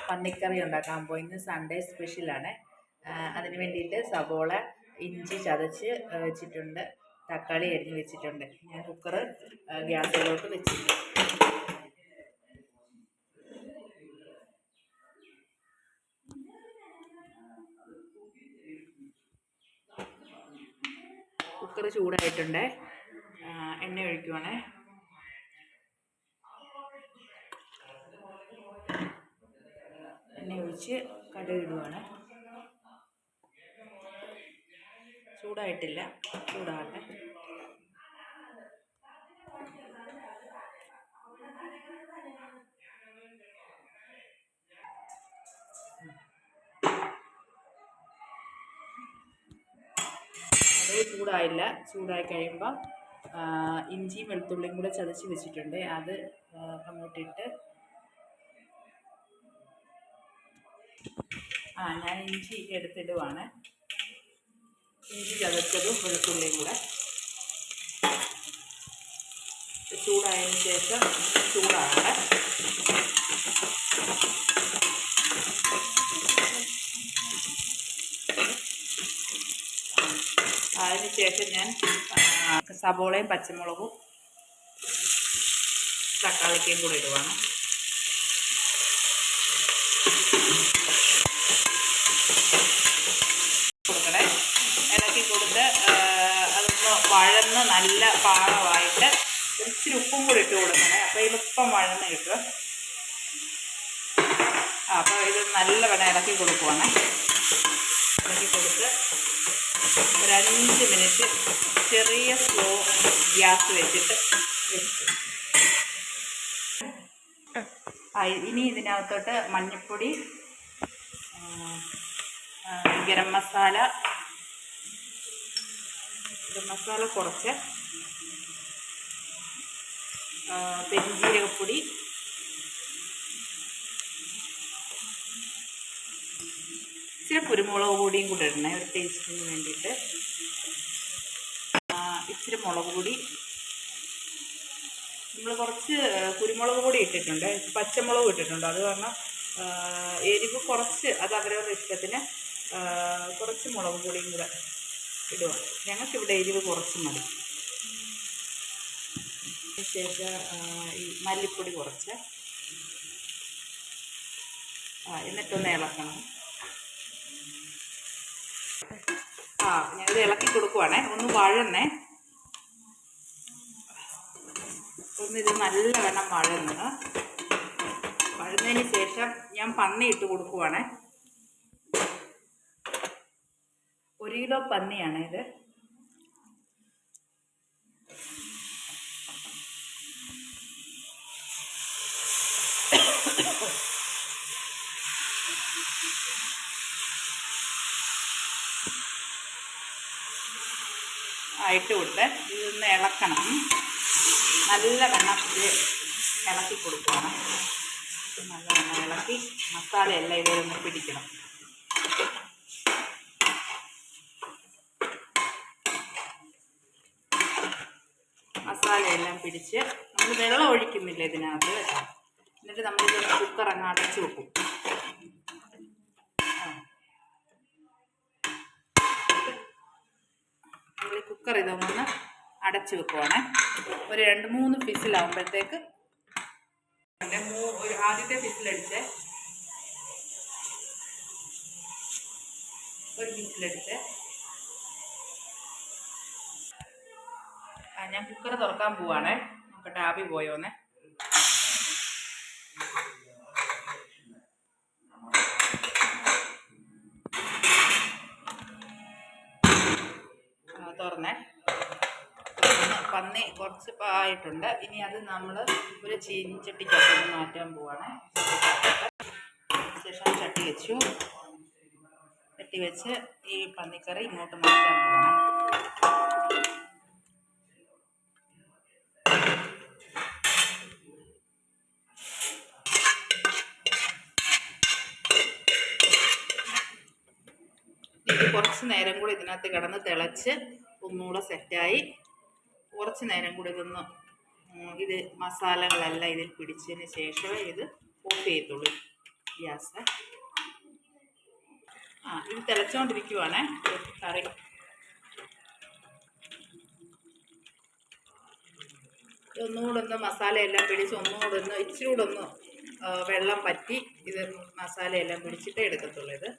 പന്നിക്കറി ഉണ്ടാക്കാൻ പോയി. ഇന്ന് സൺഡേ സ്പെഷ്യലാണ്. അതിന് വേണ്ടിയിട്ട് സവോള ഇഞ്ചി ചതച്ച് വെച്ചിട്ടുണ്ട്, തക്കാളി അരിഞ്ഞ് വെച്ചിട്ടുണ്ട്. ഞാൻ കുക്കർ ഗ്യാസിലോട്ട് വെച്ചിട്ടുണ്ട്. കുക്കർ ചൂടായിട്ടുണ്ട്. എണ്ണ ഒഴിക്കുവാണ്. എണ്ണ ഒഴിച്ച് കടുക് ഇടുവാണ്. ചൂടായിട്ടില്ല, ചൂടാകട്ടെ. അത് ചൂടായില്ല. ചൂടായി കഴിയുമ്പോൾ ഇഞ്ചിയും വെളുത്തുള്ളിയും കൂടെ ചതച്ച് വെച്ചിട്ടുണ്ട്, അത് അങ്ങോട്ടിട്ട് ഞാൻ ഇഞ്ചി എടുത്തിടുവാണ്. ഇഞ്ചി ചതച്ചതും വെളുത്തുള്ളിയും കൂടെ ചൂടായതിന് ശേഷം ചൂടാകട്ടെ. അതിന് ശേഷം ഞാൻ സവോളയും പച്ചമുളകും തക്കാളിക്കയും കൂടെ ഇടുവാണ്. കൊടുക്കണേ. ഇളക്കി കൊടുത്ത് അതൊന്ന് വഴന്ന് നല്ല പാകമായിട്ട് ഇച്ചിരി ഉപ്പും കൂടി ഇട്ട് കൊടുക്കണേ. അപ്പോൾ എളുപ്പം വഴന്ന് കിട്ടും. അപ്പോൾ ഇത് നല്ലവണ്ണം ഇളക്കി കൊടുക്കുവാണ്. ഇളക്കി കൊടുത്ത് ഒരു 5 മിനിറ്റ് ചെറിയ സ്ലോ ഗ്യാസ് വെച്ചിട്ട് ഇനി ഇതിനകത്തോട്ട് മഞ്ഞൾപ്പൊടി, ഗരം മസാല കുറച്ച്, പെരുംജീരകപ്പൊടി, ഇച്ചിരി കുരുമുളക് പൊടിയും കൂടെ ഇടണേ ഒരു ടേസ്റ്റിന് വേണ്ടിയിട്ട്. ഇച്ചിരി മുളക് പൊടി, നമ്മൾ കുറച്ച് കുരുമുളക് പൊടി ഇട്ടിട്ടുണ്ട്, പച്ചമുളക് ഇട്ടിട്ടുണ്ട്. അത് കാരണം എരിവ് കുറച്ച്, അത് അവരവരുടെ ഇഷ്ടത്തിന് കുറച്ച് മുളക് പൊടിയും കൂടെ ഇടുക. ഞങ്ങൾക്കിവിടെ എരിവ് കുറച്ച് മതി. ശേഷം ഈ മല്ലിപ്പൊടി കുറച്ച്, എന്നിട്ടൊന്ന് ഇളക്കണം. ഞാനിത് ഇളക്കി കൊടുക്കുവാണേ. ഒന്ന് വഴന്നേ, ഒന്നിത് നല്ലവണ്ണം വഴന്നതിന് ശേഷം ഞാൻ പന്നി ഇട്ട് കൊടുക്കുവാണേ. 1 കിലോ പന്നിയാണ് ഇത്. ഇട്ട് കൊടുത്ത് ഇതൊന്ന് ഇളക്കണം. നല്ലവണ്ണം ഇത് ഇളക്കി കൊടുക്കണം. നല്ലവണ്ണം ഇളക്കി മസാലയെല്ലാം ഇതിലൊന്ന് പിടിക്കണം. മസാലയെല്ലാം പിടിച്ച് നമ്മൾ വെള്ളം ഒഴിക്കുന്നില്ല ഇതിനകത്ത്. എന്നിട്ട് നമ്മളിതൊന്ന് കുക്കർ അങ്ങ് അടച്ചു വെക്കും. നമ്മൾ കുക്കർ ഇതൊന്ന് അടച്ചു വെക്കുവാണ്. ഒരു 2-3 ഫിസിലാവുമ്പോഴത്തേക്ക് ആദ്യത്തെ ഫിസിലടിച്ച് ഒരു ഫിസിലടിച്ച് ഞാൻ കുക്കർ തുറക്കാൻ പോവാണേ. നോക്കട്ടെ ആവി പോയോന്നെ. തുറന്നേ. പന്നി കുറച്ച് ആയിട്ടുണ്ട്. ഇനി അത് നമ്മൾ ഒരു ചീനിച്ചട്ടിക്കകത്ത് മാറ്റാൻ പോവാണ്. ശേഷം ചട്ടി വെച്ച് ഈ പന്നിക്കറി ഇങ്ങോട്ട് മാറ്റാൻ പോവാണ്. ഇത് കുറച്ച് നേരം കൂടി ഇതിനകത്ത് കിടന്ന് തിളച്ച് ഒന്നുകൂടെ സെറ്റായി കുറച്ച് നേരം കൂടി ഇത് മസാലകളെല്ലാം ഇതിൽ പിടിച്ചതിന് ശേഷമേ ഇത് ഓഫ് ചെയ്യത്തുള്ളൂ. ഗ്യാസ്. ഇത് തിളച്ചുകൊണ്ടിരിക്കുവാണേ കറി. ഒന്നുകൂടെ ഒന്ന് മസാലയെല്ലാം പിടിച്ച് ഒന്നുകൂടെ ഒന്ന് ഇച്ചിരി കൂടെ ഒന്ന് വെള്ളം പറ്റി ഇത് മസാലയെല്ലാം പിടിച്ചിട്ടേ എടുക്കത്തുള്ളൂ ഇത്.